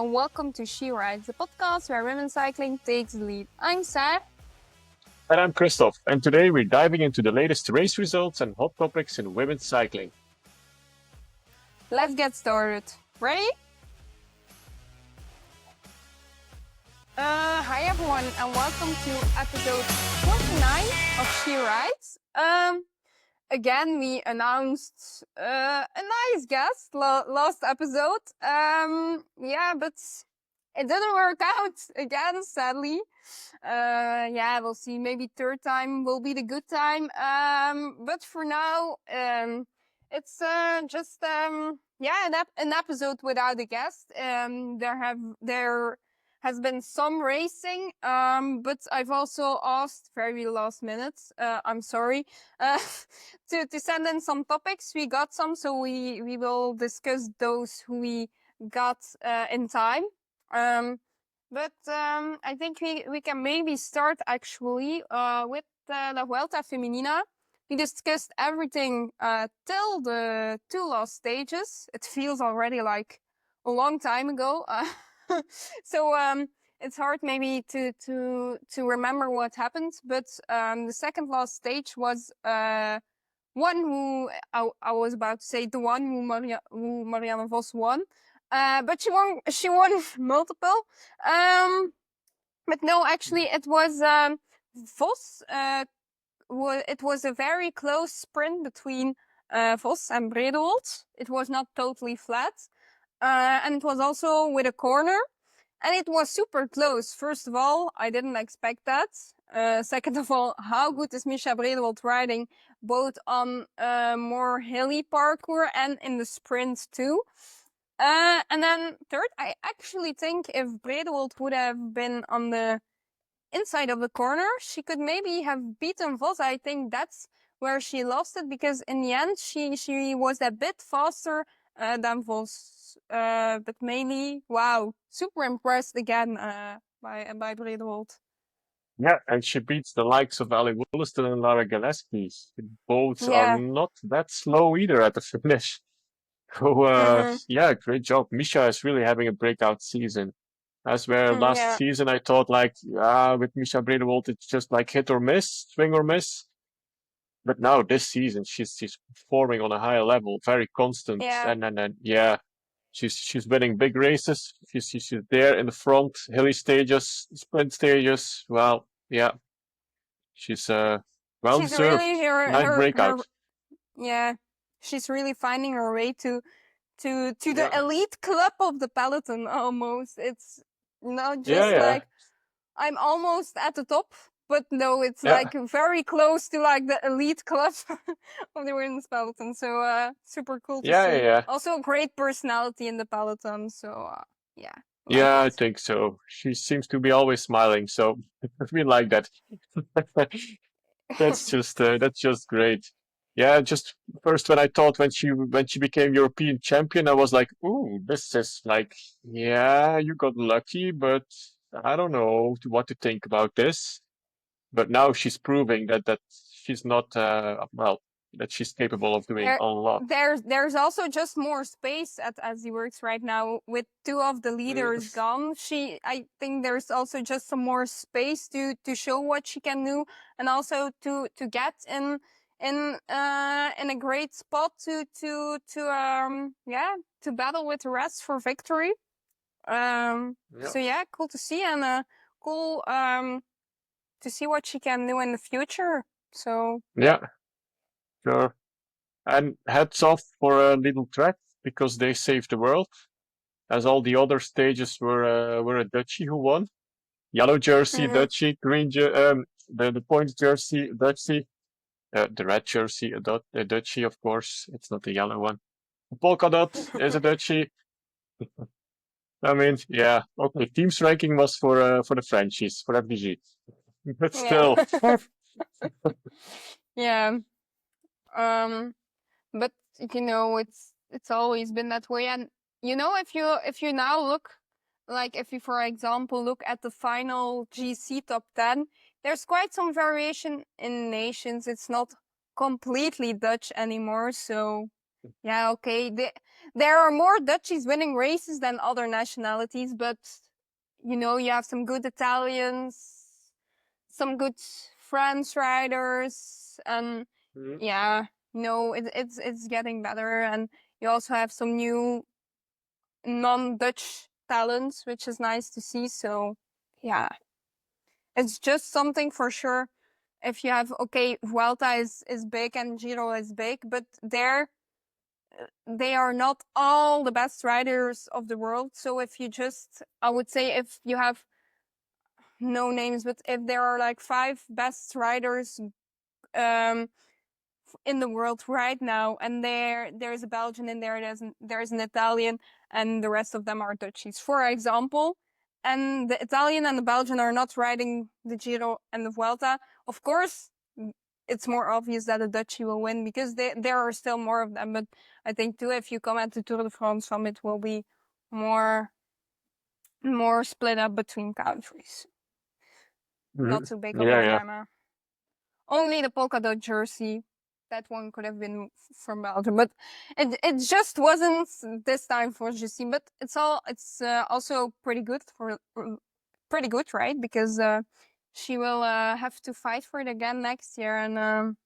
and welcome to She Rides, the podcast where women cycling takes the lead. I'm Saar. And I'm Kristof, and today we're diving into the latest race results and hot topics in women's cycling. Let's get started. Ready? Hi everyone, and welcome to episode 49 of She Rides. Again, we announced a nice guest last episode. But it didn't work out again, sadly. We'll see. Maybe third time will be the good time. But for now, it's just an episode without a guest. There has been some racing, but I've also asked very last minute. I'm sorry, to send in some topics. We got some, so we will discuss those who we got in time. I think we can maybe start actually with the Vuelta Femenina. We discussed everything till the two last stages. It feels already like a long time ago. It's hard maybe to remember what happened. But the second last stage was one who I was about to say the one who Marianne Vos won. But she won multiple. But no, actually it was Vos. It was a very close sprint between Vos and Bredewold. It was not totally flat. And it was also with a corner. And it was super close. First of all, I didn't expect that. Second of all, how good is Misha Bredewold riding both on more hilly parkour and in the sprint too? And then third, I actually think if Bredewold would have been on the inside of the corner, she could maybe have beaten Vos. I think that's where she lost it, because in the end she was a bit faster than Vos. But mainly, wow, super impressed again by Bredewold. Yeah, and she beats the likes of Ali Wollaston and Lara Gillespie. Both are not that slow either at the finish. So, great job. Misha is really having a breakout season. As where last season I thought with Misha Bredewold, it's just like hit or miss, swing or miss. But now this season, she's performing on a higher level, very constant. And she's winning big races. She's there in the front, hilly stages, sprint stages. Well, yeah, she's well she's deserved. Really Nice breakout. She's really finding her way to the elite club of the peloton almost. It's not just like I'm almost at the top, but no, it's like very close to like the elite club of the women's peloton. So super cool to see. Also great personality in the peloton. So I think so. She seems to be always smiling, so we like that. That's just great. Yeah, just first when she became European champion, I was like, ooh, this is like, yeah, you got lucky, but I don't know what to think about this. But now she's proving that she's not that she's capable of doing a lot. There's also just more space as he works right now with two of the leaders gone. I think there's also just some more space to show what she can do, and also to get in a great spot to battle with the rest for victory. So yeah, cool to see, and cool to see what she can do in the future. So yeah, sure. And hats off for Little Track, because they saved the world, as all the other stages were a Dutchie who won. Yellow jersey, Dutchie, green the point jersey, Dutchie, the red jersey, a Dutchie, of course. It's not the yellow one. The polka dot is a Dutchie. I mean, yeah, okay. Teams ranking was for the Frenchies, for FDG, but still. But it's always been that way. And if you now look, like if you for example look at the final GC top 10, there's quite some variation in nations. It's not completely Dutch anymore. So Yeah, okay. There are more Dutchies winning races than other nationalities, but you have some good Italians, some good French riders, and Mhm. yeah, it's getting better. And you also have some new non-Dutch talents, which is nice to see. So yeah, it's just something for sure. If you have Vuelta is big and Giro is big, but they are not all the best riders of the world. So if you just, I would say, if you have no names, but if there are like 5 best riders um in the world right now, and there's a Belgian in there, there's an Italian, and the rest of them are Dutchies, for example, and the Italian and the Belgian are not riding the Giro and the Vuelta, of course it's more obvious that a Dutchie will win because there are still more of them. But I think too, if you come at the Tour de France, it will be more split up between countries. Not too big of a Yeah, yeah. drama. Only the polka dot jersey, that one could have been from Belgium, but it just wasn't this time for Justine. But it's also pretty good right? Because she will have to fight for it again next year, and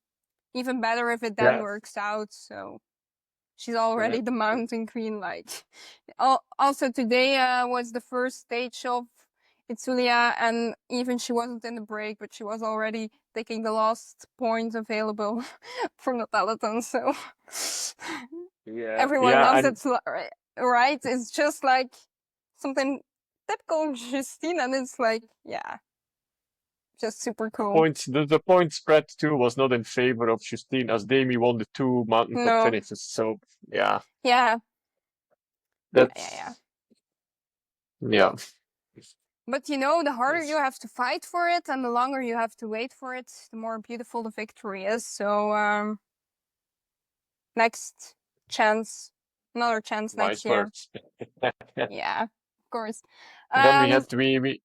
even better if it then Yeah. works out. So she's Mhm. already the mountain queen. Like, also today was the first stage of Itzulia, and even she wasn't in the break, but she was already taking the last point available from the peloton. So Yeah, everyone yeah, loves and it, right? It's just like something typical Justine, and it's like, yeah, just super cool. the point spread too was not in favor of Justine as Demi won the 2 mountaintop No, finishes. So yeah, yeah, yeah. that's yeah. But the harder you Yes. have to fight for it and the longer you have to wait for it, the more beautiful the victory is. So, next chance, another chance Nice next year. words. Yeah, of course. And then we Um, had we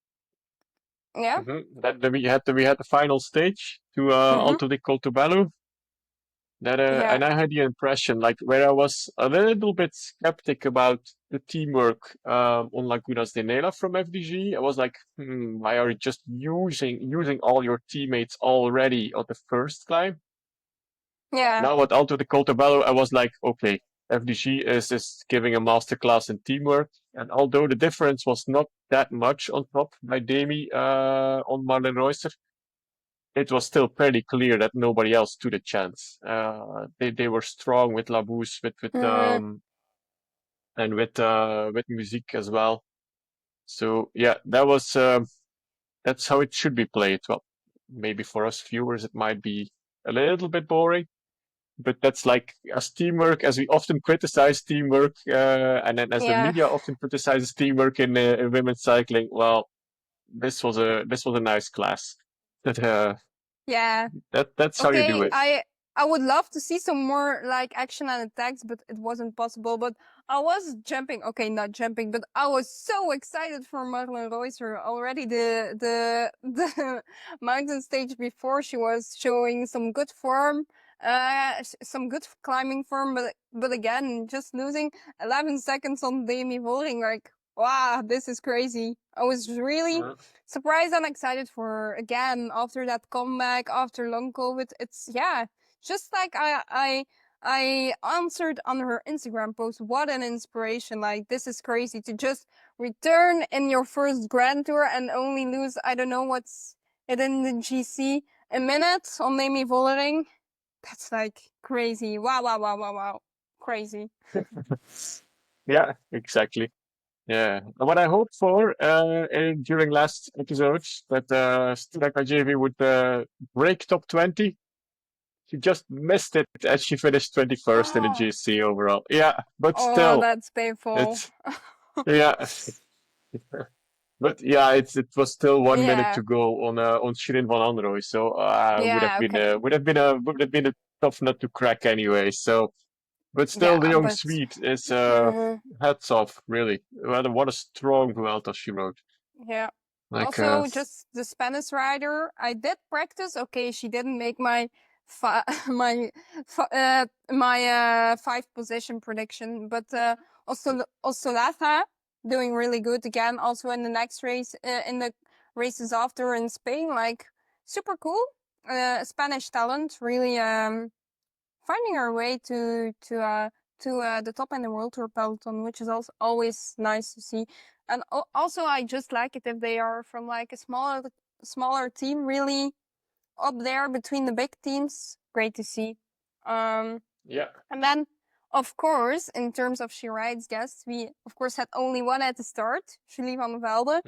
yeah. then we had the final stage to Mm-hmm. Alto di Coltobello. That Yeah. and I had the impression like where I was a little bit skeptic about the teamwork on Lagunas de Nela from FDG. I was like, why are you just using all your teammates already on the first climb? Yeah. Now at Alto de Coltobello, I was like, okay, FDG is giving a masterclass in teamwork. And although the difference was not that much on top by Demi on Marlen Reusser, it was still pretty clear that nobody else stood a chance. They were strong with Labous, Mm-hmm. and with Musique as well. So yeah, that's how it should be played. Well, maybe for us viewers it might be a little bit boring, but that's like as teamwork, as we often criticize teamwork, and then as the Yeah. media often criticizes teamwork in women's cycling. Well, this was a nice class. That Yeah. that's how you do Okay, it. I would love to see some more like action and attacks, but it wasn't possible. But I was jumping. Okay, not jumping, but I was so excited for Marlen Reusser already. The mountain stage before, she was showing some good form, some good climbing form, but again, just losing 11 seconds on Demi Vollering. Like, wow, this is crazy. I was really surprised and excited for her again after that comeback after long COVID. It's just like I answered on her Instagram post. What an inspiration! Like, this is crazy to just return in your first Grand Tour and only lose, I don't know what's it in the GC, a minute on Amy Vollering. That's like crazy. Wow, wow, wow, wow, wow. Crazy. Yeah, exactly. Yeah. What I hoped for during last episodes that Straka JV would break top 20. She just missed it as she finished 21st in the Oh, GC overall. Yeah, but oh, still, that's painful. it's yeah. But yeah, it was still 1 minute Yeah, to go on Shirin van Anrooy, so yeah, okay. would have been a tough nut to crack anyway. So, but still, the Yeah, young but Swede is mhm, hats off, really. What a strong Vuelta she rode. yeah. Like Also, just the Spanish rider, I did practice. Okay, she didn't make my my 5th position prediction. But also Latha doing really good again. Also in the next race, in the races after in Spain, like super cool. Spanish talent, really finding our way to the top in the World Tour peloton, which is also always nice to see. And also, I just like it if they are from like a smaller team, really up there between the big teams. Great to see. Yeah. And then, of course, in terms of She Rides guests, we of course had only one at the start, Julie van der Velde.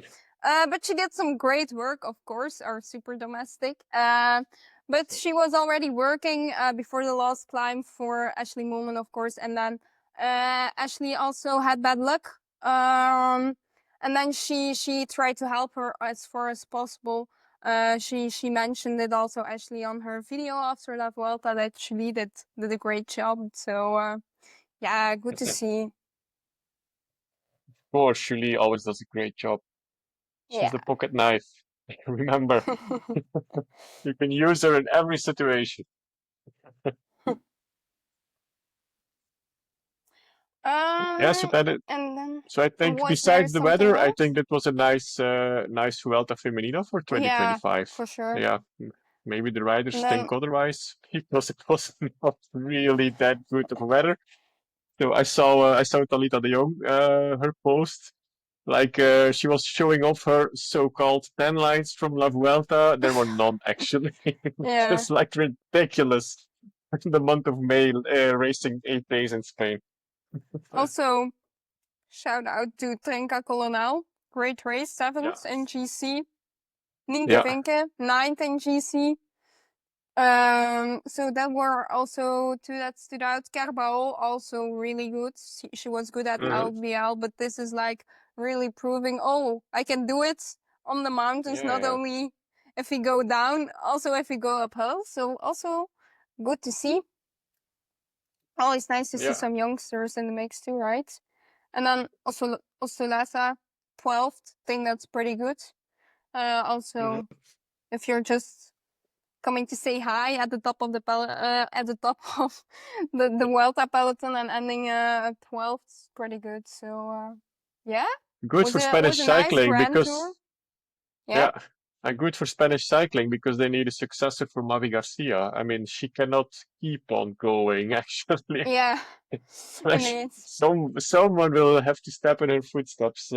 But she did some great work, of course, our super domestic. But she was already working before the last climb for Ashley Moolman, of course. And then Ashley also had bad luck. And then she tried to help her as far as possible. She mentioned it also, Ashley, on her video after La Vuelta, that Julie did a great job. So yeah, good to see. Of course, Julie always does a great job. She's the pocket knife. Remember, you can use her in every situation. Yeah, so and then so I think was there besides the something weather, I else? think that was a nice Vuelta Femenina for Yeah, 2025. for sure. Yeah, maybe the riders And then, think otherwise because it was not really that good of weather. So I saw Talita de Jong her post, like she was showing off her so-called 10 lines from La Vuelta. There were none actually. yeah. Just like ridiculous. In the month of May, racing 8 days in Spain. Also, shout out to Trenka Colonel. Great race, 7th Yeah. in GC. Nienke Yeah. Vinke, 9th in GC. So that were also two that stood out. Kerbao also really good. She was good at LBL, but this is like really proving, oh, I can do it on the mountains, not only if we go down, also if we go uphill. So also good to see. Always nice to see some youngsters in the mix too, right? And then also Lassa, 12th. Think that's pretty good. Also, if you're just coming to say hi at the top of the at the top of the Vuelta peloton and ending 12th, pretty good. So yeah, Good for Spanish was a nice cycling grand tour. because Yeah, and good for Spanish cycling because they need a successor for Mavi Garcia. I mean, she cannot keep on going actually. yeah, Like, indeed. someone will have to step in her footsteps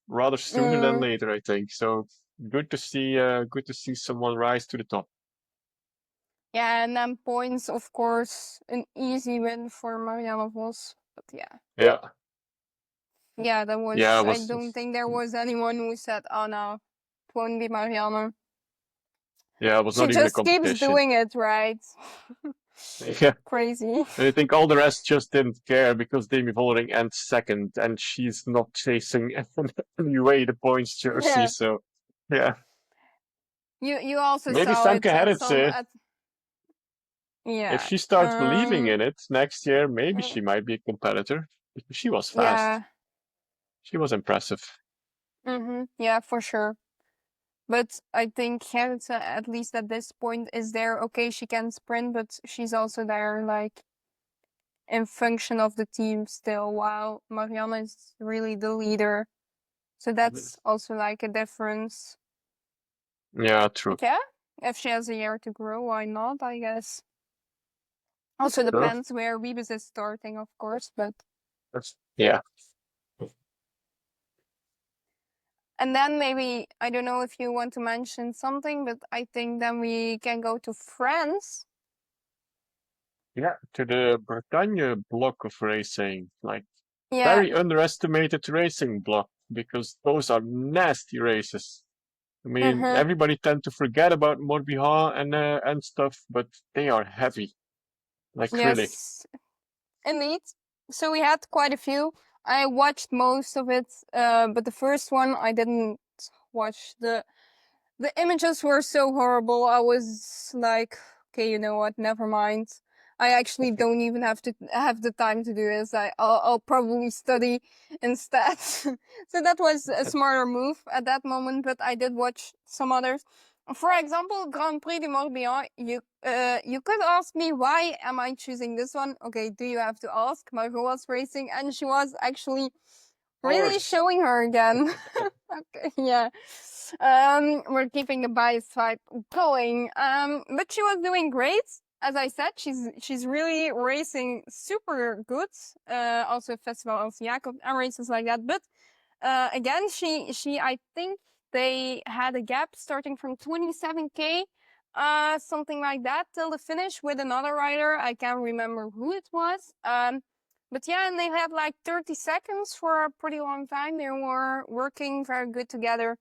rather sooner than Mm, later, I think. So good to see someone rise to the top. yeah, and then points, of course, an easy win for Marianne Vos. But yeah. Yeah. Yeah, that was. Yeah, it I was. don't think there was anyone who said, "Oh no, it won't be Marianne." Yeah, it was She not even a just keeps competition. doing it, right? Yeah. Crazy. And I think all the rest just didn't care because Demi Vollering ends second and she's not chasing anyway the points jersey. Yeah. So, yeah. You also Maybe saw it Femke at Gerritsen, some at if yeah. she starts believing in it next year, maybe she might be a competitor. Because she was fast. Yeah. She was impressive. Yeah, for sure. But I think Gerritsen, at least at this point, is there. Okay, she can sprint, but she's also there, like, in function of the team still, while Marianne is really the leader. So that's also like a difference. Yeah, true. But yeah, if she has a year to grow, why not, I guess. Also Sure. depends where Wiebes is starting, of course, but Yeah. and then maybe, I don't know if you want to mention something, but I think then we can go to France. Yeah, to the Bretagne block of racing. Like, Yeah. very underestimated racing block because those are nasty races. I mean, everybody tend to forget about Morbihan and stuff, but they are heavy. Like, really. Yes, indeed. So we had quite a few. I watched most of it, but the first one I didn't watch. The images were so horrible. I was like, okay, you know what? Never mind. I actually don't even have to have the time to do this. I'll probably study instead. So that was a smarter move at that moment. But I did watch some others. For example, Grand Prix du Morbihan, you could ask me why am I choosing this one? Okay, do you have to ask? Margot was racing and she was actually really showing her again. Okay, yeah. We're keeping the bias vibe going. But she was doing great. As I said, she's really racing super good. Also Festival of Jacob and races like that. But again, she I think they had a gap starting from 27K, something like that, till the finish with another rider. I can't remember who it was. But yeah, and they had like 30 seconds for a pretty long time. They were working very good together.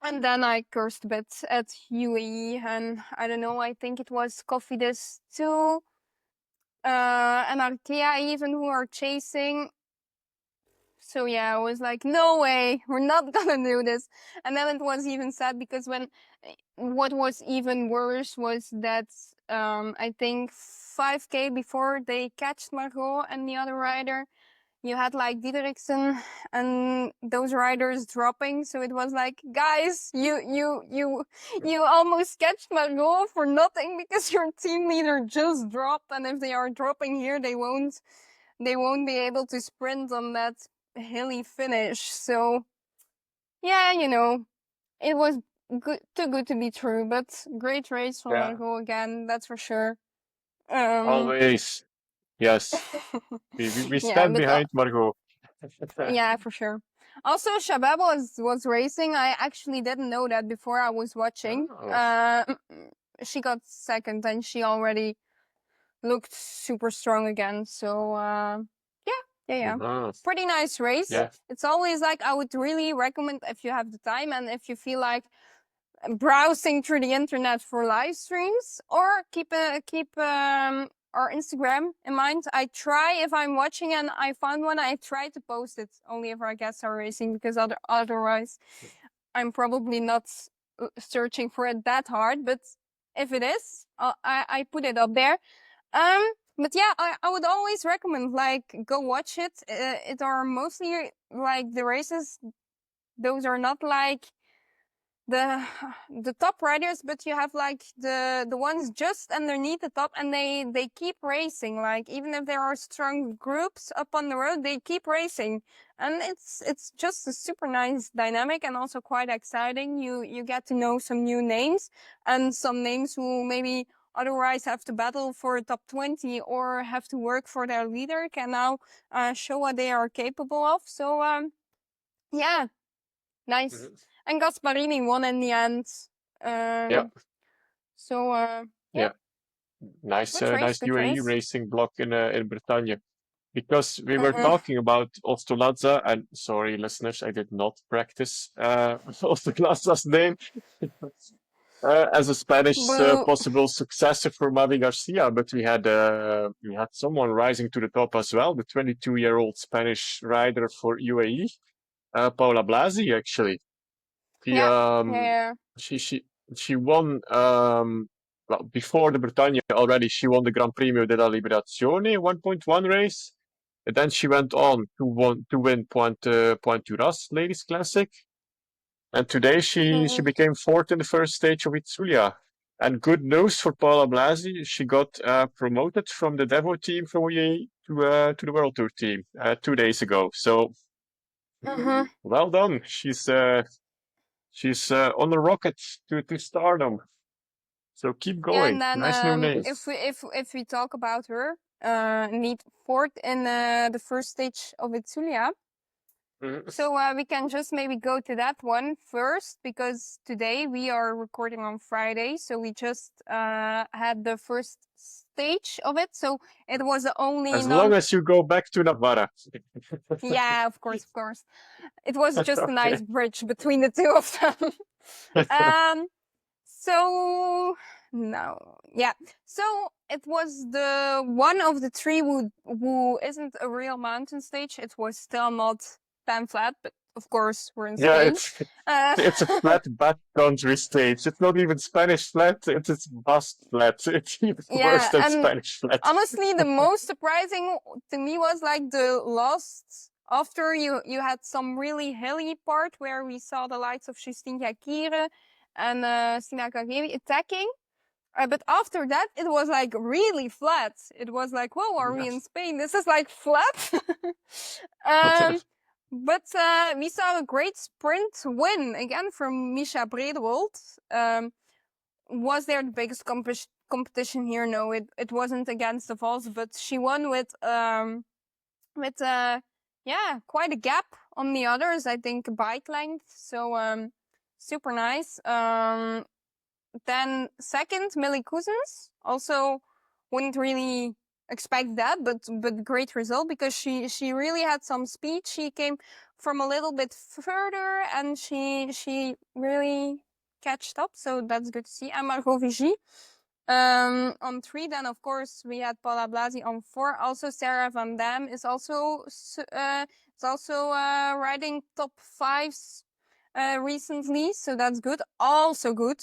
And then I cursed a bit at UAE, and I don't know, I think it was Cofidis too, and Arkea even, who are chasing. So yeah, I was like, no way, we're not gonna do this. And then it was even sad because what was even worse was that I think 5K before they catch Margot and the other rider, you had like Diederiksen and those riders dropping. So it was like, guys, you almost catch Margot for nothing because your team leader just dropped, and if they are dropping here, they won't be able to sprint on that hilly finish. So yeah, it was too good to be true, but great race for Margot again, that's for sure. Always. Yes. We Yeah, stand but behind Margot. yeah, for sure. Also, Shabab was racing. I actually didn't know that before I was watching. She got second, and she already looked super strong again. So yeah. Pretty nice race. Yeah. It's always like, I would really recommend, if you have the time and if you feel like browsing through the internet for live streams, or keep our Instagram in mind. I try, if I'm watching and I found one, I try to post it only if our guests are racing, because otherwise I'm probably not searching for it that hard. But if it is, I put it up there. But yeah, I would always recommend, like, go watch it. It are mostly like the races. Those are not like the top riders, but you have like the ones just underneath the top, and they keep racing. Like, even if there are strong groups up on the road, they keep racing, and it's just a super nice dynamic, and also quite exciting. You get to know some new names, and some names who maybe otherwise have to battle for a top 20 or have to work for their leader can now show what they are capable of. So yeah, nice. And Gasparini won in the end. So yeah. Nice, Good race, nice good UAE race. racing block in Bretagne. Because we were talking about Ostolaza, and sorry, listeners, I did not practice Ostolaza's name as a Spanish Boo. possible successor for Mavi Garcia, but we had someone rising to the top as well, the 22-year-old Spanish rider for UAE, Paula Blasi, actually. She Yeah, yeah. she won well, before the Bretagne already. She won the Gran Premio della Liberazione 1.1 race. And then she went on to win Pointe-du-Ras Ladies Classic. And today she became fourth in the first stage of Itzulia. And good news for Paula Blasi, she got promoted from the Devo team from UAE to the World Tour team 2 days ago. So well done. She's on the rocket to stardom. So keep Yeah, going. and then Nice new if names. we talk about her, need fourth in the first stage of Itzulia. So we can just maybe go to that one first, because today we are recording on Friday, so we just had the first stage of it. So it was only As long as you go back to Navarra. Yeah, of course. It was just a nice Okay. bridge between the two of them. So no, yeah. So it was the one of the three who isn't a real mountain stage. It was still not pan flat, but of course we're in Yeah, Spain. it's a flat backcountry stage. It's not even Spanish flat. It's Basque flat. It's even worse Yeah, than and Spanish flat. honestly, the most surprising to me was like the last, after you had some really hilly part where we saw the lights of Justine Jacquire, and Stina Kagemi attacking. But after that, it was like really flat. It was like, whoa, are we in Spain? This is like flat. But we saw a great sprint win again from Misha Bredewold. Was there the biggest competition here? No, it wasn't against the Vols, but she won with quite a gap on the others. I think bike length. So super nice. Then second, Millie Cousins. Also wouldn't really expect that, but great result because she really had some speed. She came from a little bit further and she really catched up. So that's good to see. And Margot Vigie on 3. Then of course we had Paula Blasi on 4. Also Sarah Van Dam is also riding top 5s recently, so that's good. Also good.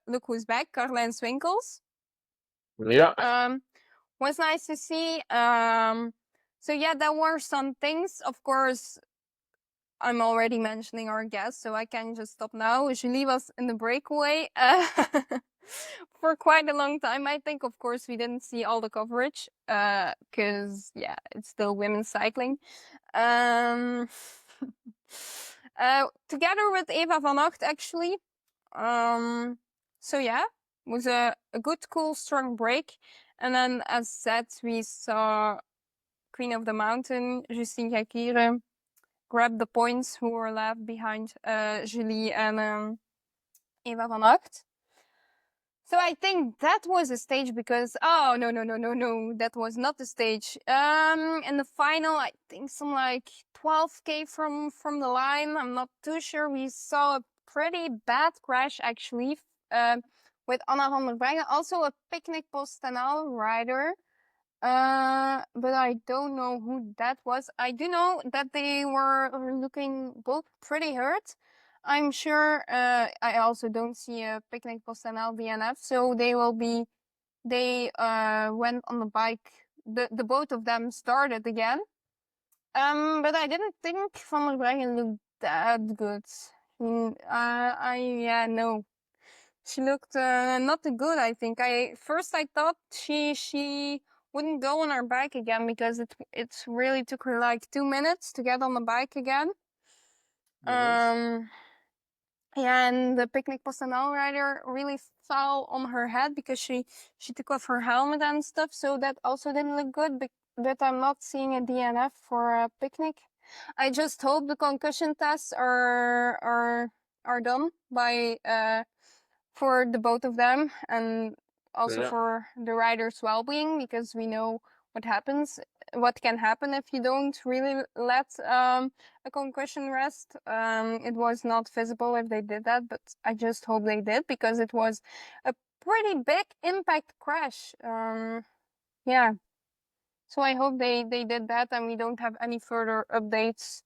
Look who's back, Caroline Swinkels. Yeah. Was nice to see. So yeah, there were some things. Of course, I'm already mentioning our guest, so I can just stop now. Julie was in the breakaway for quite a long time, I think. Of course, we didn't see all the coverage because, yeah, it's still women's cycling. Together with Eva van Acht, actually. So yeah, it was a good, cool, strong break. And then, as said, we saw Queen of the Mountain, Justine Jacquire, grab the points who were left behind Julie and Eva van Acht. So I think that was a stage because no, that was not the stage. In the final, I think some like 12K from the line. I'm not too sure. We saw a pretty bad crash actually with Anna van der Breggen, also a Picnic Post-Tenal rider. But I don't know who that was. I do know that they were looking both pretty hurt. I'm sure I also don't see a Picnic Post-Tenal DNF, so they went on the bike. The both of them started again. But I didn't think Van der Breggen looked that good. No. She looked not good, I think. First I thought she wouldn't go on her bike again because it really took her like 2 minutes to get on the bike again. Yeah, and the Picnic Post-Tenal rider really fell on her head because she took off her helmet and stuff, so that also didn't look good. But I'm not seeing a DNF for a Picnic. I just hope the concussion tests are done by for the both of them and also for the rider's well-being, because we know what can happen if you don't really let a concussion rest. It was not visible if they did that, but I just hope they did because it was a pretty big impact crash. Yeah. So I hope they did that and we don't have any further updates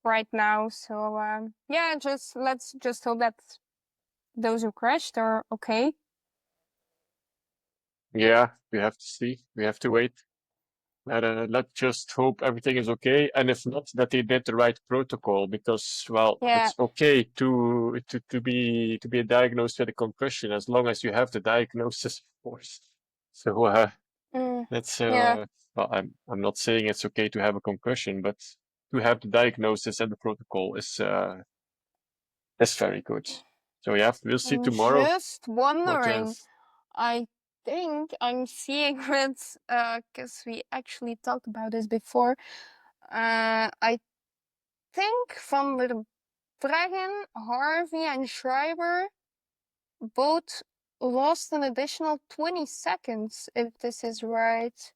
right now. So let's just hope that those who crashed are okay. Yeah, we have to see. We have to wait. Let's just hope everything is okay, and if not, that they did the right protocol. Because, well, it's okay to be diagnosed with a concussion as long as you have the diagnosis, of course. So that's well, I'm not saying it's okay to have a concussion, but to have the diagnosis and the protocol is that's very good. So yeah, we'll see tomorrow. Just wondering, I think I'm seeing it because we actually talked about this before. I think Van der Breggen, Harvey, and Schreiber both lost an additional 20 seconds, if this is right.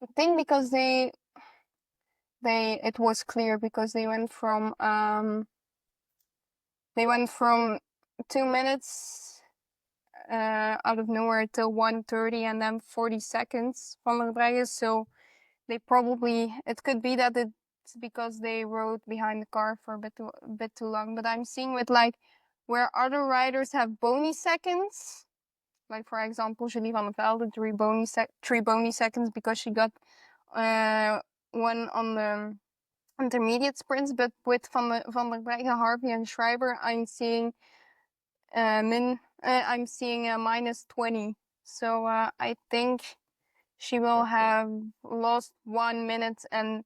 I think because it was clear because they went from 2 minutes out of nowhere till 1:30 and then 40 seconds from the Breggen. So it could be that it's because they rode behind the car for a bit too long. But I'm seeing with like where other riders have bony seconds, like for example Julie van der Velde, 3 bony seconds because she got one on the intermediate sprints. But with Van der Breggen, Harvey, and Schreiber, I'm seeing I'm seeing a -20. So I think she will have lost 1 minute and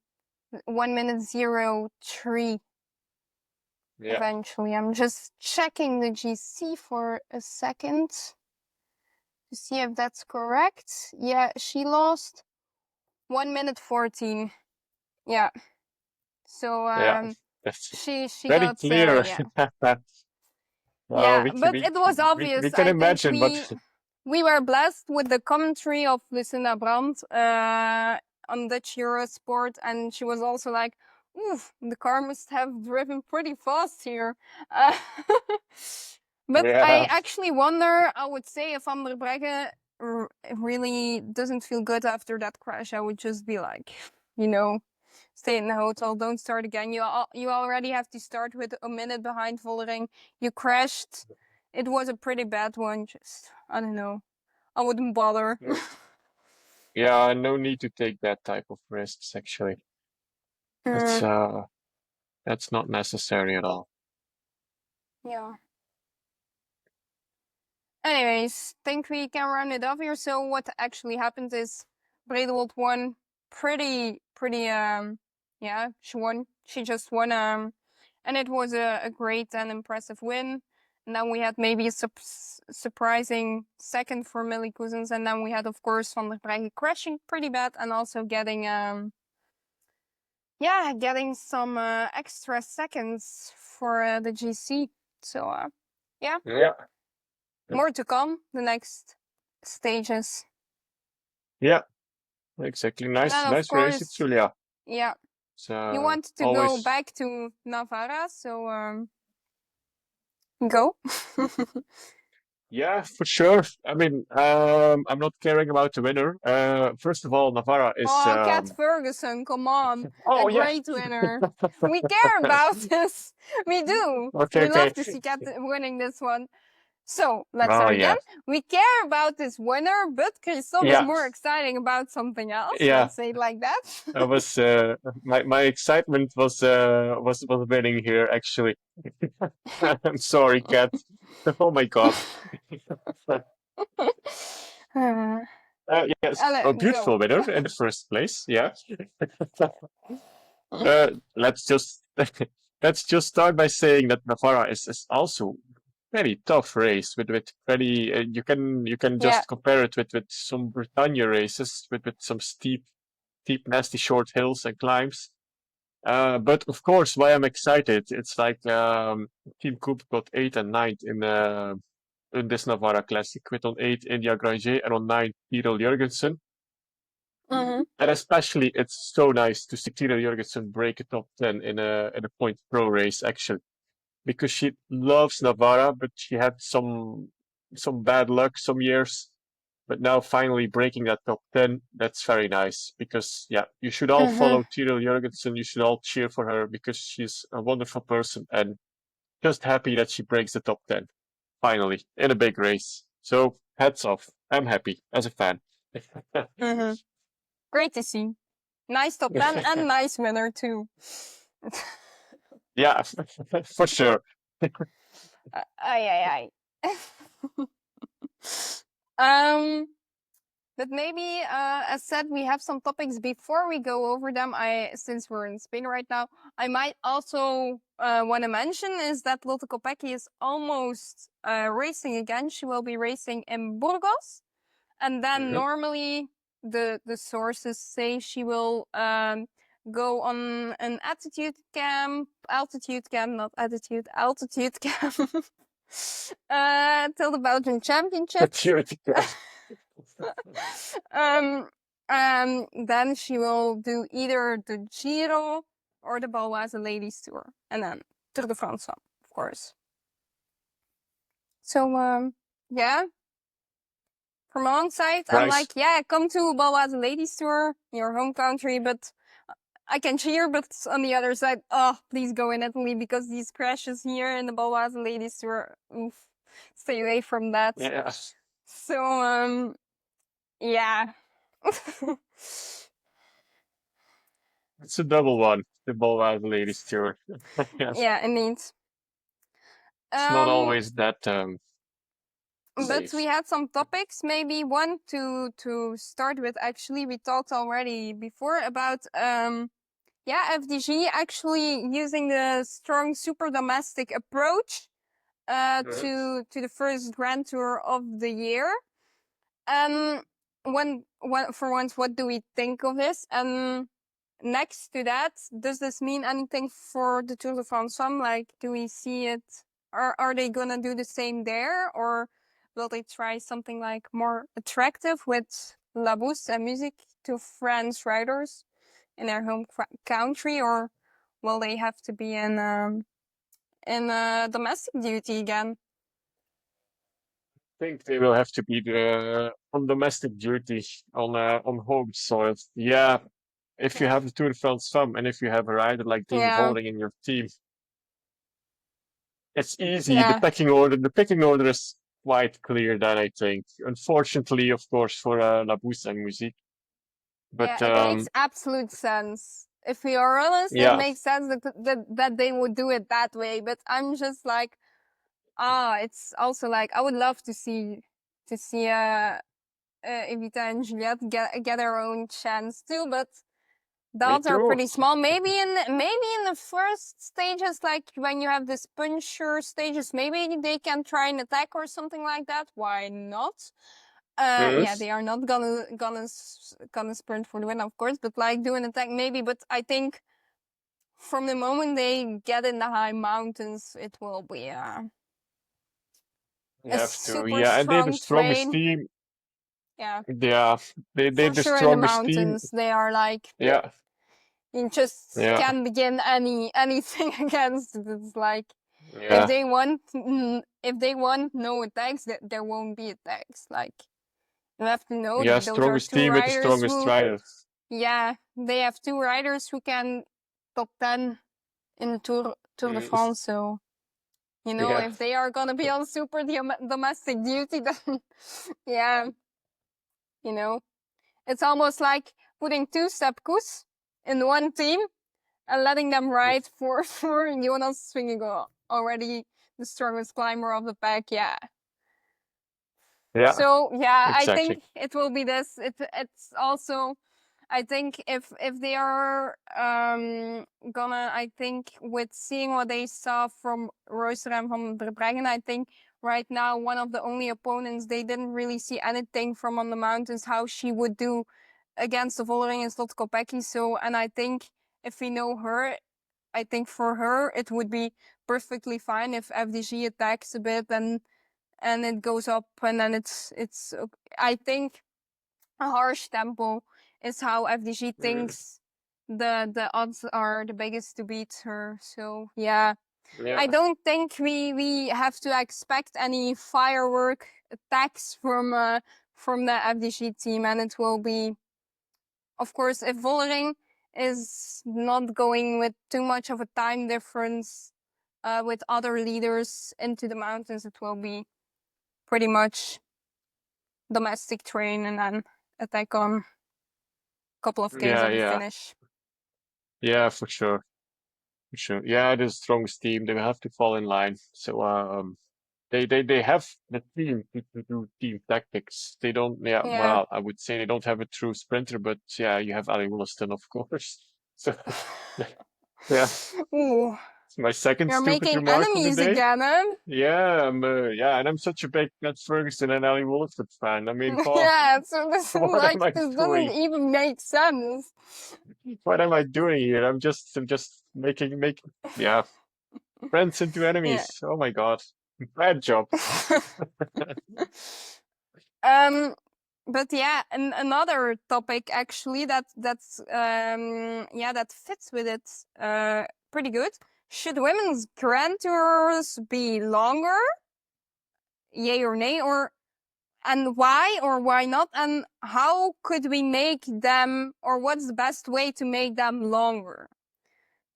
1:03 Yeah. eventually. I'm just checking the GC for a second to see if that's correct. Yeah, she lost 1:14. Yeah. So Yeah. That's she very got clear. yeah. Well, Yeah, but it was we obvious. can I think imagine, but we were blessed with the commentary of Lucinda Brandt on Dutch Eurosport, and she was also like, "Oof, the car must have driven pretty fast here." Uh, but I yeah. actually wonder. I would say if Van der Breggen really doesn't feel good after that crash, I would just be like, you know, stay in the hotel, don't start again. You already have to start with a minute behind Vollering. You crashed. It was a pretty bad one. Just, I don't know. I wouldn't bother. Yeah, no need to take that type of risks, actually. That's Mm, that's not necessary at all. yeah. Anyways, think we can round it off here. So what actually happened is Bredewold won pretty yeah, she won. She just won and it was a great and impressive win. And then we had maybe a surprising second for Millie Cousins, and then we had of course Van der Breggen crashing pretty bad and also getting yeah, getting some extra seconds for the GC. So yeah, Yeah. more to come the next stages. Yeah, exactly. And Nice, then of nice race, course, Itzulia. yeah, you So want to go always, back to Navarra, so go. yeah, for sure. I mean, I'm not caring about the winner. First of all, Navarra is Oh, Cat Ferguson, come on. A oh yeah. great winner. We care about this. We do. Okay, We okay. love to see Cat winning this one. So let's Oh start yeah. again. We care about this winner, but Kristof is Yeah. more exciting about something else. Yeah. Let's say it like that. I was my excitement was winning here actually. I'm sorry, Kat. Oh my God. Yes, a Go. beautiful winner in the first place. Yeah. Let's just let's just start by saying that Navarra is also very tough race with very you can Yeah. just compare it with some Britannia races with some steep nasty short hills and climbs. But of course, why I'm excited, it's like Team Coop got 8th and 9th in this Navarra Classic, with on 8 India Granger and on 9 Tyrell Jurgensen. Mm-hmm. And especially, it's so nice to see Tyrell Jurgensen break a top 10 in a point pro race, actually, because she loves Navarra, but she had some bad luck some years. But now finally breaking that top 10, that's very nice because, yeah, you should all Mm-hmm. follow Tyrell Jurgensen. You should all cheer for her because she's a wonderful person and just happy that she breaks the top 10 finally in a big race. So hats off. I'm happy as a fan. Mm-hmm. Great to see. Nice top 10 and nice winner too. Yeah, for sure. Ay, ay, ay. um, but maybe, as said, we have some topics before we go over them. Since we're in Spain right now, I might also want to mention is that Lotte Kopecky is almost racing again. She will be racing in Burgos, and then Mhm. normally the sources say she will go on an altitude camp, not attitude, altitude camp, till the Belgian Championships. um, then she will do either the Giro or the Baloise Ladies Tour, and then Tour de France, of course. So yeah, from my own side, I'm Nice. like, yeah, come to Baloise Ladies Tour, your home country, but I can cheer, but on the other side, oh, please go in Italy because these crashes here in the Baloise Ladies Tour, oof, stay away from that. Yeah. So, yeah. It's a double one, the Ball Out Ladies Tour. Yes. Yeah, indeed. It's not Um, always that but we safe. had some topics. Maybe one to start with. Actually, we talked already before about FDG actually using the strong super domestic approach Mhm. to the first Grand Tour of the year. Um, for once, what do we think of this? Next to that, does this mean anything for the Tour de France? Like, do we see it? Are they gonna do the same there, or will they try something like more attractive with La Bousse and music to French riders in their home country, or will they have to be in domestic duty again? Think they will have to be on domestic duty on home soil. Yeah, if you Yeah. have the Tour de France Femme and if you have a rider like Dean Yeah. Vollering in your team, it's easy. Yeah. The pecking order is quite clear then, I think. Unfortunately, of course, for La Bousse and Musique. Yeah, But it makes absolute sense. If we are honest, it yeah, makes sense that they would do it that way. But I'm just like, it's also like I would love to see Evita and Juliette get their own chance too. But the me odds are too. pretty small. Maybe in the first stages, like when you have the puncher stages, maybe they can try an attack or something like that. Why not? Mhm. Yeah, they are not gonna sprint for the win, of course, but like do an attack maybe. But I think from the moment they get in the high mountains, it will be You a have to. super Yeah, and they're the strong strongest train. team. Yeah, Yeah, they're for the sure in the strongest team. mountains, they are like Yeah, you just yeah, can't begin anything against it. It's like yeah. if they want no attacks, there won't be attacks. Like you have to know Yeah, that those are strongest two team with the riders strongest who, riders. yeah, they have two riders who can top 10 in the Tour de Mm. France. So, Yeah, if they are going to be on super domestic duty, then yeah, you know, it's almost like putting two Sepkus in one team and letting them ride for Jonas Vingegaard, already the strongest climber of the pack. Yeah. yeah, So yeah, I exactly. think it will be this. It's also, I think if they are gonna, I think with seeing what they saw from Reusser and Van der Breggen, I think right now one of the only opponents they didn't really see anything from on the mountains how she would do against the Vollering is Lotte Kopecky. So, and I think if we know her, I think for her it would be perfectly fine if FDG attacks a bit and it goes up and then it's I think a harsh tempo is how FDG Mm. thinks the odds are the biggest to beat her. So yeah, Yeah, I don't think we have to expect any firework attacks from the FDG team, and it will be, of course, if Vollering is not going with too much of a time difference with other leaders into the mountains, it will be pretty much domestic train and then attack on a couple of Ks yeah, of the yeah, finish. yeah, for sure, for sure. Yeah, the strongest team. They will have to fall in line. So they have the team to do team tactics. They don't. Yeah, Yeah. well, I would say they don't have a true sprinter, but yeah, you have Ali Williston, of course. So yeah, Ooh, it's my second you're stupid making remark of the enemies day. again, huh? Yeah, yeah, and I'm such a big Matt Ferguson and Ali Williston fan. I mean, Paul, Yeah, so this what am I this doesn't doing? even make sense. What am I doing here? I'm just making, yeah, friends into Yeah. enemies. Oh my God. Bad job. um, but yeah, another topic actually that fits with it pretty good. Should women's grand tours be longer? Yay or nay, and why or why not, and how could we make them, or what's the best way to make them longer?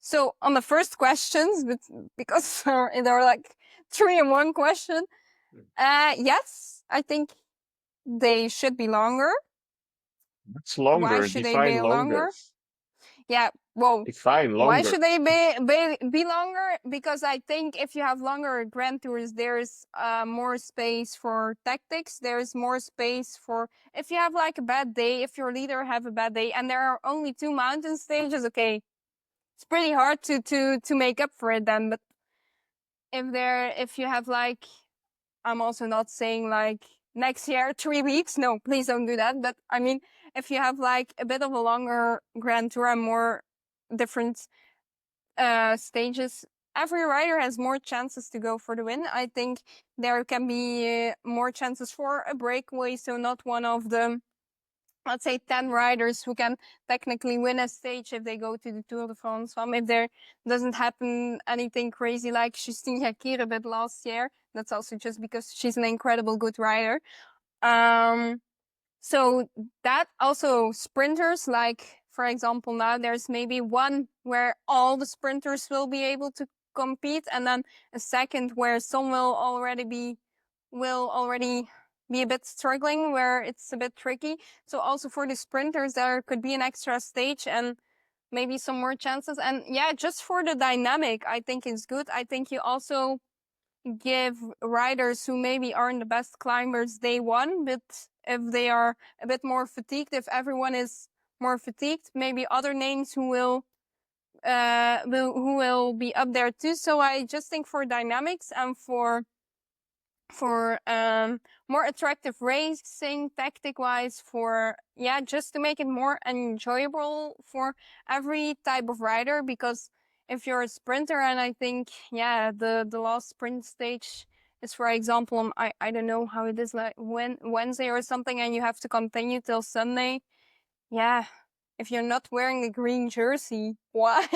So on the first questions, but because there are like 3 in 1 question, yes, I think they should be longer. It's Why longer. should they Define be longer. longer? Yeah, Whoa. Fine, Why longer. should they be longer? Because I think if you have longer Grand Tours, there's more space for tactics. There's more space for if you have like a bad day, if your leader have a bad day, and there are only 2 mountain stages. Okay, it's pretty hard to make up for it then. But if you have like, I'm also not saying like next year 3 weeks. No, please don't do that. But I mean, if you have like a bit of a longer Grand Tour and more different stages, every rider has more chances to go for the win. I think there can be more chances for a breakaway, so not one of the, let's say, 10 riders who can technically win a stage if they go to the Tour de France. If there doesn't happen anything crazy like Justine Jacquet a bit last year, that's also just because she's an incredible good rider. So that also sprinters, like for example, now there's maybe one where all the sprinters will be able to compete, and then a second where some will already be a bit struggling, where it's a bit tricky. So also for the sprinters, there could be an extra stage and maybe some more chances. And yeah, just for the dynamic, I think it's good. I think you also give riders who maybe aren't the best climbers day one, but if they are a bit more fatigued, if everyone is more fatigued, maybe other names who will be up there too. So I just think for dynamics and for more attractive racing tactic wise, for just to make it more enjoyable for every type of rider. Because if you're a sprinter, and I think the last sprint stage is, for example, I don't know how it is, like Wednesday or something, and you have to continue till Sunday. If you're not wearing a green jersey, why?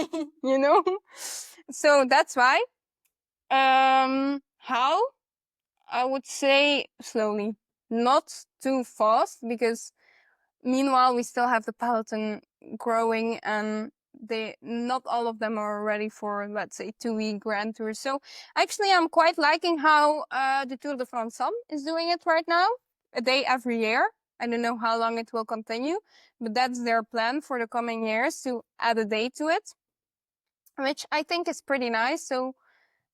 So that's why. How? I would say slowly, not too fast, because meanwhile we still have the peloton growing, and not all of them are ready for, let's say, 2-week Grand Tour. So actually I'm quite liking how the Tour de France is doing it right now, a day every year. I don't know how long it will continue, but that's their plan for the coming years, to add a day to it, which I think is pretty nice. So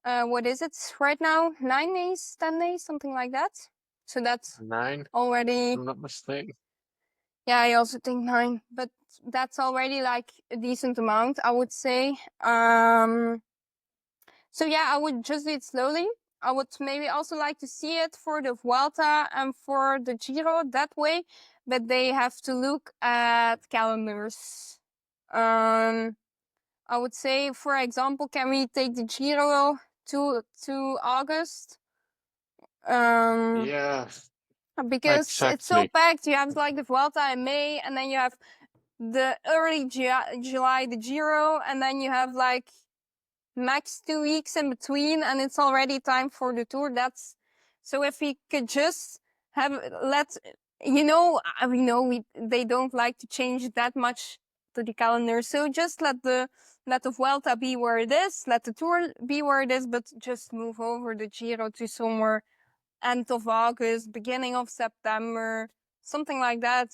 what is it right now? 9 days, 10 days, something like that. So that's 9, if already, I'm not mistaken. yeah, I also think 9, but that's already like a decent amount, I would say. So yeah, I would just do it slowly. I would maybe also like to see it for the Vuelta and for the Giro that way, but they have to look at calendars. I would say, for example, can we take the Giro to August? Yeah, Because it's so exactly. packed. You have like the Vuelta in May, and then you have the early July, the Giro, and then you have like max 2 weeks in between, and it's already time for the Tour. That's so if we could just have we know they don't like to change that much to the calendar, so just let the Vuelta be where it is, let the Tour be where it is, but just move over the Giro to somewhere end of August, beginning of September, something like that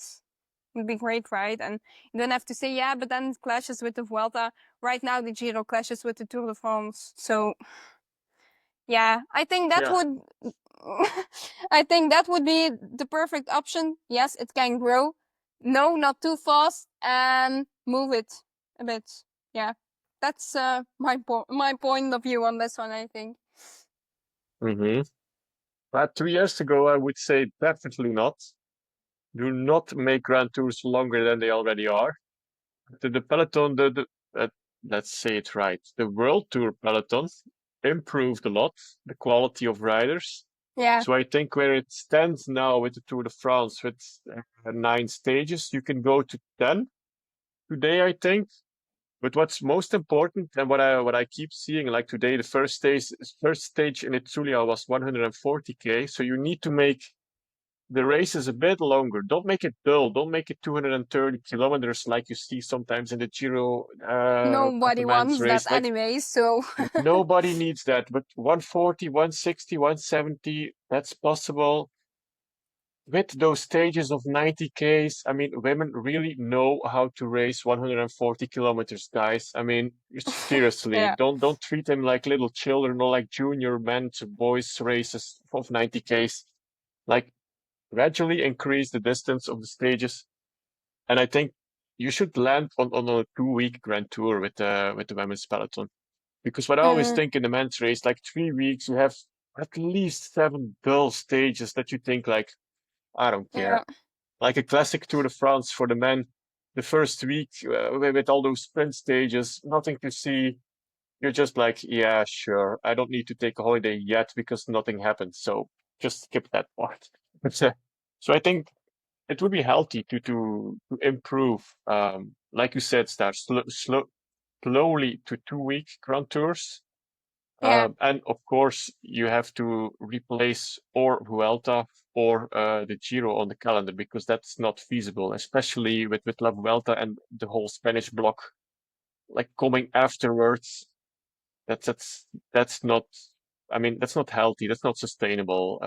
would be great, right? And you don't have to say, but then it clashes with the Vuelta. Right now, the Giro clashes with the Tour de France. So, I think that Yeah. would, I think that would be the perfect option. Yes, it can grow. No, not too fast, and move it a bit. Yeah, that's my point of view on this one, I think. Mm-hmm. But 2 years ago, I would say definitely not. Do not make Grand Tours longer than they already are. The peloton, let's say it right, the World Tour peloton improved a lot, the quality of riders. Yeah. So I think where it stands now with the Tour de France, with 9 stages, you can go to 10 today, I think. But what's most important, and what I keep seeing, like today, the first stage in Itzulia was 140K. So you need to make the race is a bit longer. Don't make it dull. Don't make it 230 kilometers like you see sometimes in the Giro of the Nobody men's wants that race. Like anyway, so. nobody needs that. But 140, 160, 170, that's possible. with those stages of 90Ks, I mean, women really know how to race 140 kilometers, guys. I mean, seriously, Yeah. don't treat them like little children or like junior men to boys races of 90Ks. Like, gradually increase the distance of the stages. And I think you should land on a 2-week Grand Tour with the women's peloton. Because what I always Mm-hmm. think in the men's race, like 3 weeks, you have at least 7 dull stages that you think like, I don't Yeah. care. Like a classic Tour de France for the men, the first week with all those sprint stages, nothing to see. You're just like, yeah, sure. I don't need to take a holiday yet because nothing happened. So just skip that part. But, so I think it would be healthy to improve, like you said, start slowly to 2-week Grand Tours. Yeah. And of course, you have to replace or Vuelta or the Giro on the calendar because that's not feasible, especially with La Vuelta and the whole Spanish block like coming afterwards. That's not. I mean, that's not healthy. That's not sustainable.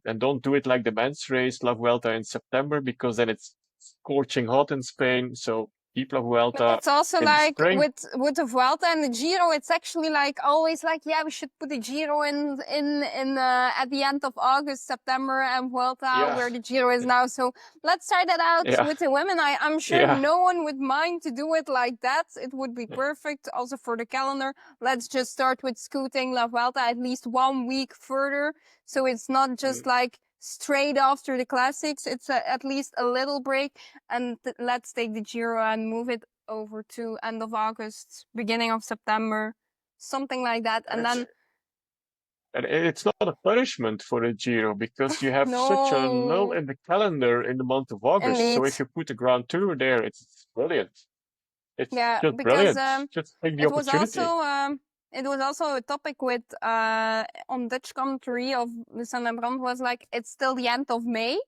And don't do it like the men's race, La Vuelta in September, because then it's scorching hot in Spain. So keep La But Vuelta it's also in the like spring. with the Vuelta and the Giro, it's actually like always like, yeah, we should put the Giro in at the end of August, September, and Vuelta Yeah, where the Giro is now. So let's try that out yeah, with the women. I'm sure yeah. no one would mind to do it like that. It would be perfect also for the calendar. Let's just start with scooting La Vuelta at least 1 week further, so it's not just like straight after the classics. It's at least a little break, and let's take the Giro and move it over to end of August, beginning of September, something like that. And And then it's not a punishment for the Giro because you have such a lull no, in the calendar in the month of August. So indeed, if you put a Grand Tour there, it's brilliant. It's yeah, just because brilliant. Just take the it was also opportunity. it was also a topic with on Dutch commentary of Lucinda Brand was like, it's still the end of May,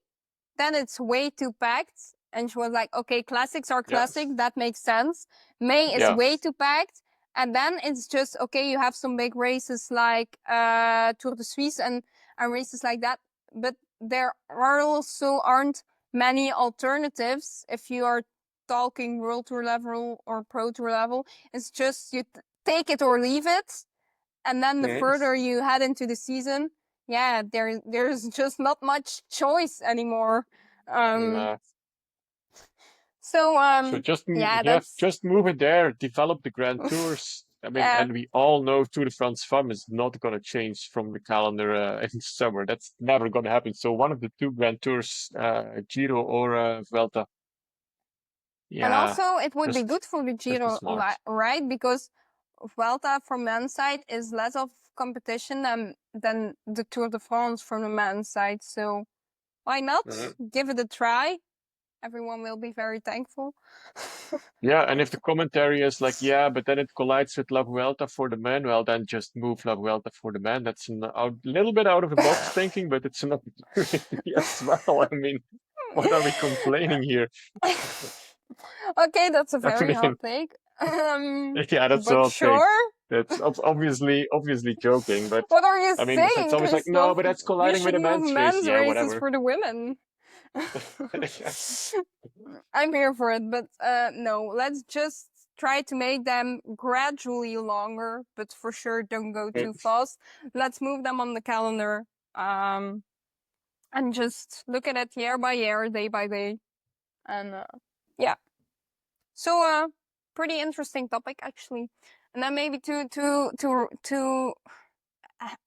then it's way too packed. And she was like, okay, classics are classic. Yes. That makes sense. May is Yeah. way too packed. And then it's just, okay, you have some big races like Tour de Suisse and races like that. But there are also aren't many alternatives if you are talking World Tour level or Pro Tour level. It's just you take it or leave it. And then the Mhm. further you head into the season, yeah, there's just not much choice anymore. Um, Nah. so So just yeah, yeah, that's just move it there. Develop the Grand Tours. I mean, yeah. and we all know Tour de France Femme is not going to change from the calendar in summer. That's never going to happen. So one of the two Grand Tours, Giro or Vuelta. And Yeah, also it would be just good for the just be Giro, smart. right? Because Vuelta from men's side is less of competition than the Tour de France from the men's side. So why not Mhm. give it a try? Everyone will be very thankful. Yeah, and if the commentary is like, yeah, but then it collides with La Vuelta for the men, well, then just move La Vuelta for the men. That's a little bit out of the box thinking, but it's an opportunity as well. I mean, what are we complaining here? Okay, that's a I very hot mean, take. yeah, that's But all I'll take. sure. That's obviously joking, but What are you I mean, it's saying, always like, no, Kristof? but that's You colliding with should a move men's race. men's Yeah, races whatever. for the women. I'm here for it, but no, let's just try to make them gradually longer, but for sure don't go too fast. Let's move them on the calendar, and just look at it year by year, day by day, and yeah. So pretty interesting topic actually. And then maybe to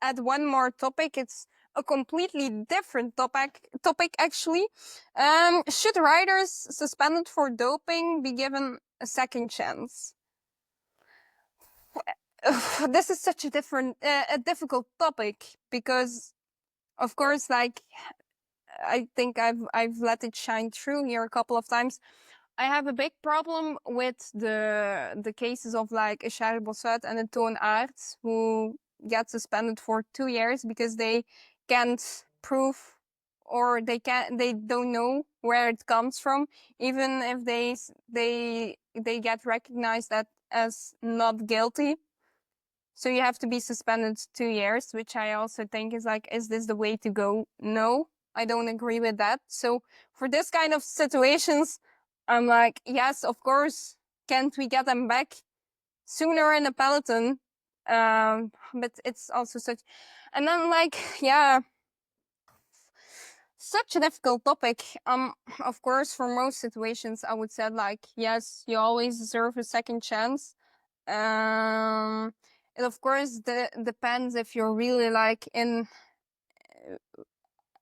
add one more topic. It's a completely different topic actually. Should riders suspended for doping be given a second chance? This is such a difficult topic because, of course, like I think I've let it shine through here a couple of times. I have a big problem with the cases of like a Shari Bossuyt and a Toon Aert who get suspended for 2 years because they can't prove or they don't know where it comes from, even if they get recognized as not guilty. So you have to be suspended 2 years, which I also think is like, is this the way to go? No. I don't agree with that. So for this kind of situations, I'm like, yes, of course, can't we get them back sooner in the peloton? But it's also such, and then like, yeah, such a difficult topic. Of course, for most situations, I would say like, yes, you always deserve a second chance. It of course depends if you're really like in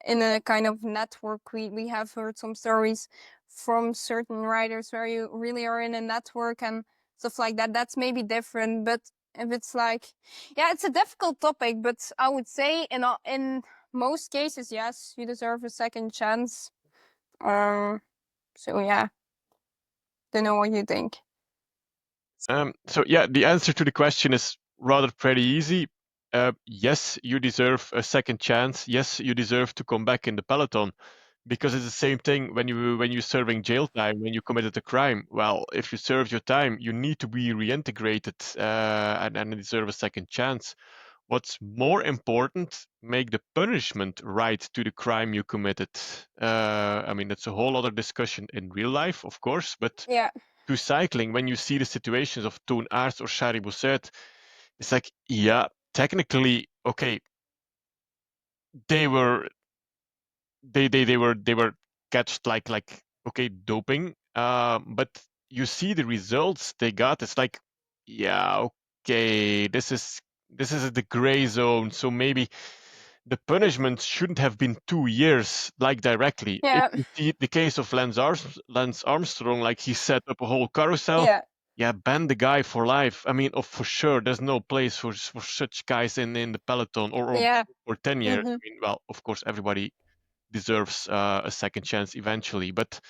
a kind of network. We have heard some stories from certain riders where you really are in a network and stuff like that. That's maybe different, but if it's like, yeah, it's a difficult topic, but I would say in most cases, yes, you deserve a second chance. So yeah, don't know what you think. So yeah, the answer to the question is rather pretty easy. Yes, you deserve a second chance. Yes, you deserve to come back in the peloton, because it's the same thing when you're serving jail time when you committed a crime. Well, if you serve your time, you need to be reintegrated and deserve a second chance. What's more important, make the punishment right to the crime you committed. I mean, that's a whole other discussion in real life, of course, but Yeah, to cycling, when you see the situations of Toon Aerts or Shari Bossuyt, it's like, yeah, technically, okay, they were they were catched like okay, doping, but you see the results they got. It's like, yeah, okay, this is the gray zone, so maybe the punishment shouldn't have been 2 years, like directly. If yeah, you see the case of Lance Armstrong, like he set up a whole carousel, yeah, yeah, ban the guy for life. I mean, for sure, there's no place for such guys in the peloton, yeah. or 10 years. Mm-hmm. I mean, well, of course, everybody deserves a second chance eventually, but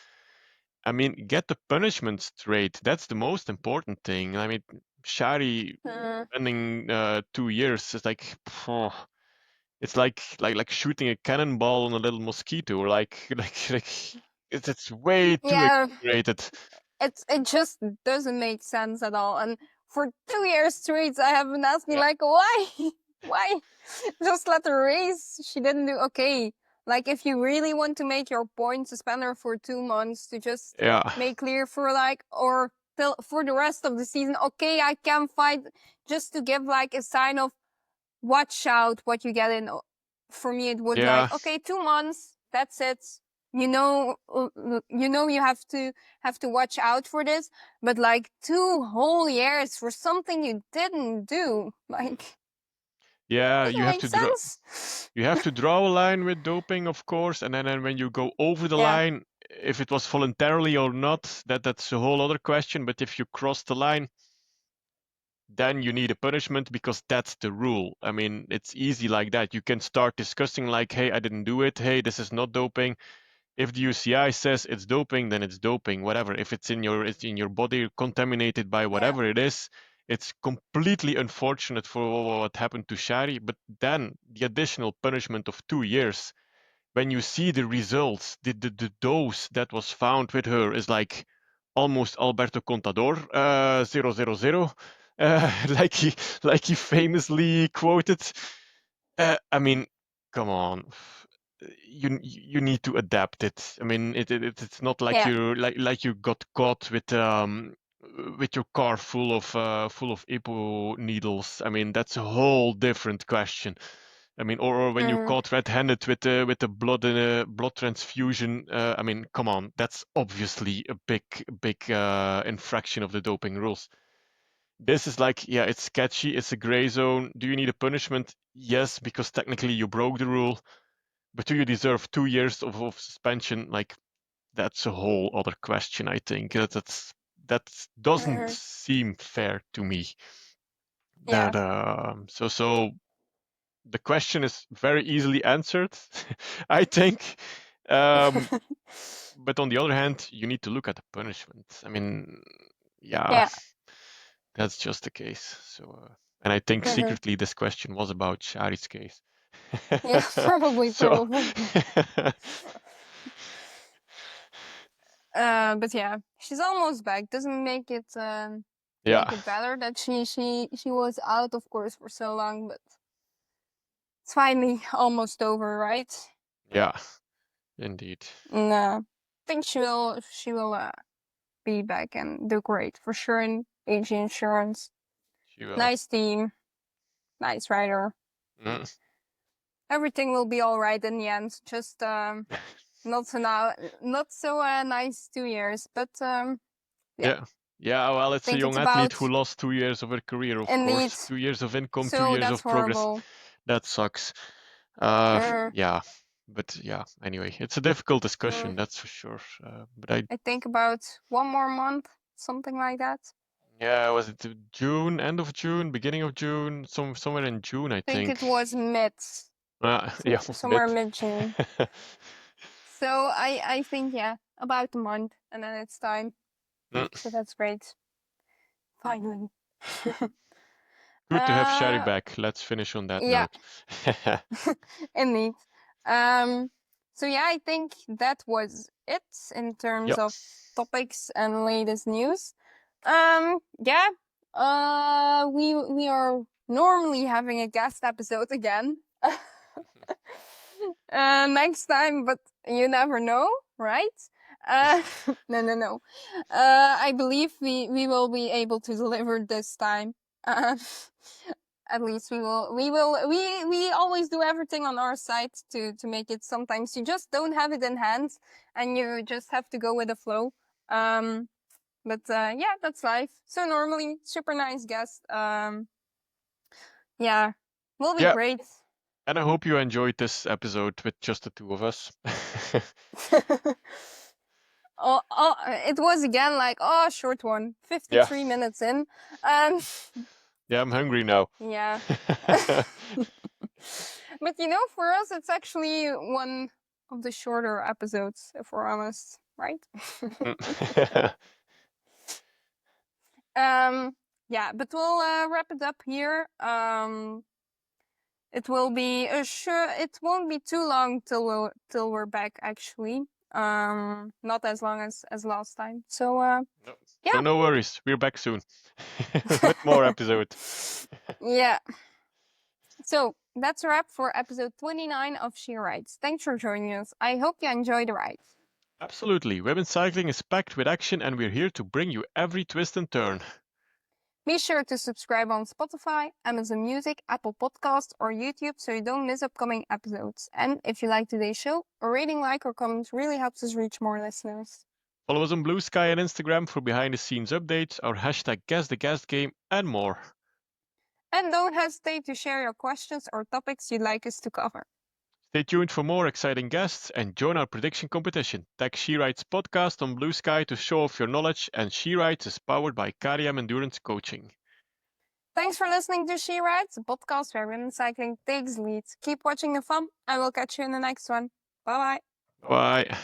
I mean, get the punishment straight. That's the most important thing. I mean, Shari spending 2 years is like, it's like shooting a cannonball on a little mosquito, or like it's way too Yeah, exaggerated. it just doesn't make sense at all. And for 2 years straight, I have been asking Yeah, like, why, why? Just let her race. She didn't do okay. Like if you really want to make your point, suspend her for 2 months to just yeah, make clear for like, or till for the rest of the season. Okay, I can fight just to give like a sign of watch out what you get in. For me, it would yeah, like, okay, 2 months, that's it. You have to watch out for this, but like 2 whole years for something you didn't do, like, yeah. doesn't make sense. You have to draw a line with doping, of course, and then when you go over the Yeah, line, if it was voluntarily or not, that's a whole other question. But if you cross the line, then you need a punishment, because that's the rule. I mean, it's easy like that. You can start discussing like, hey, I didn't do it. Hey, this is not doping. If the UCI says it's doping, then it's doping. Whatever. If it's in your body, contaminated by yeah, whatever it is, it's completely unfortunate for what happened to Shari. But then the additional punishment of 2 years, when you see the results, the dose that was found with her is like almost Alberto Contador 000, like he famously quoted. I mean, come on, you need to adapt it. I mean, it's not like yeah, you got caught with your car full of EPO needles. I mean, that's a whole different question. I mean, or when you're mm, caught red-handed with the blood transfusion. I mean, come on, that's obviously a big infraction of the doping rules. This is like, yeah, it's sketchy. It's a gray zone. Do you need a punishment? Yes, because technically you broke the rule. But do you deserve 2 years of suspension? Like, that's a whole other question. I think that doesn't mm, seem fair to me. yeah, That so the question is very easily answered, I think. Um, but on the other hand, you need to look at the punishment. I mean, yeah, yeah, that's just the case. So, and I think mhm. secretly this question was about Shari's case. Yeah, probably, So, probably. But yeah, she's almost back. Doesn't yeah, make it better that she was out, of course, for so long, but it's finally almost over, right? yeah. Indeed. No, I think she will be back and do great for sure in AG Insurance. She will. Nice team, nice rider. Everything will be all right in the end. Just not so nice 2 years, but Yeah. Well, it's a think young it's athlete about who lost 2 years of her career, of indeed. course. 2 years of income, 2 So years that's of progress. horrible. That sucks. Yeah. But yeah, anyway, it's a difficult discussion, that's for sure. But I think about 1 more month, something like that. Yeah, was it June, end of June, beginning of June, somewhere in June, I think. It was mid. Yeah, somewhere mid-June. So I think, yeah, about a month, and then it's time. So that's great. Finally. Good to have Shari back. Let's finish on that note. Indeed. So yeah, I think that was it in terms of topics and latest news. Yeah. We are normally having a guest episode again. Next time, but you never know, right? No. I believe we will be able to deliver this time. At least we always do everything on our side to make it. Sometimes you just don't have it in hand and you just have to go with the flow. But yeah, that's life. So normally super nice guest. Yeah, will be great. And I hope you enjoyed this episode with just the two of us. It was again like short one, 53 minutes in. Yeah, I'm hungry now. Yeah. But for us it's actually one of the shorter episodes, if we're honest, right? Yeah, but we'll wrap it up here. It will be it won't be too long till we're back, actually. Not as long as last time. So yeah. So no worries, we're back soon with more episodes. Yeah. So that's a wrap for episode 29 of She Rides. Thanks for joining us. I hope you enjoyed the ride. Absolutely. Women's cycling is packed with action, and we're here to bring you every twist and turn. Be sure to subscribe on Spotify, Amazon Music, Apple Podcasts, or YouTube so you don't miss upcoming episodes. And if you like today's show, a rating, like, or comment really helps us reach more listeners. Follow us on Blue Sky and Instagram for behind-the-scenes updates, our hashtag Guess the Guest Game, and more. And don't hesitate to share your questions or topics you'd like us to cover. Stay tuned for more exciting guests and join our prediction competition. Tag She Rides podcast on Blue Sky to show off your knowledge, and She Rides is powered by KRM Endurance Coaching. Thanks for listening to She Rides, a podcast where women's cycling takes lead. Keep watching the fun, and we'll catch you in the next one. Bye-bye. Bye.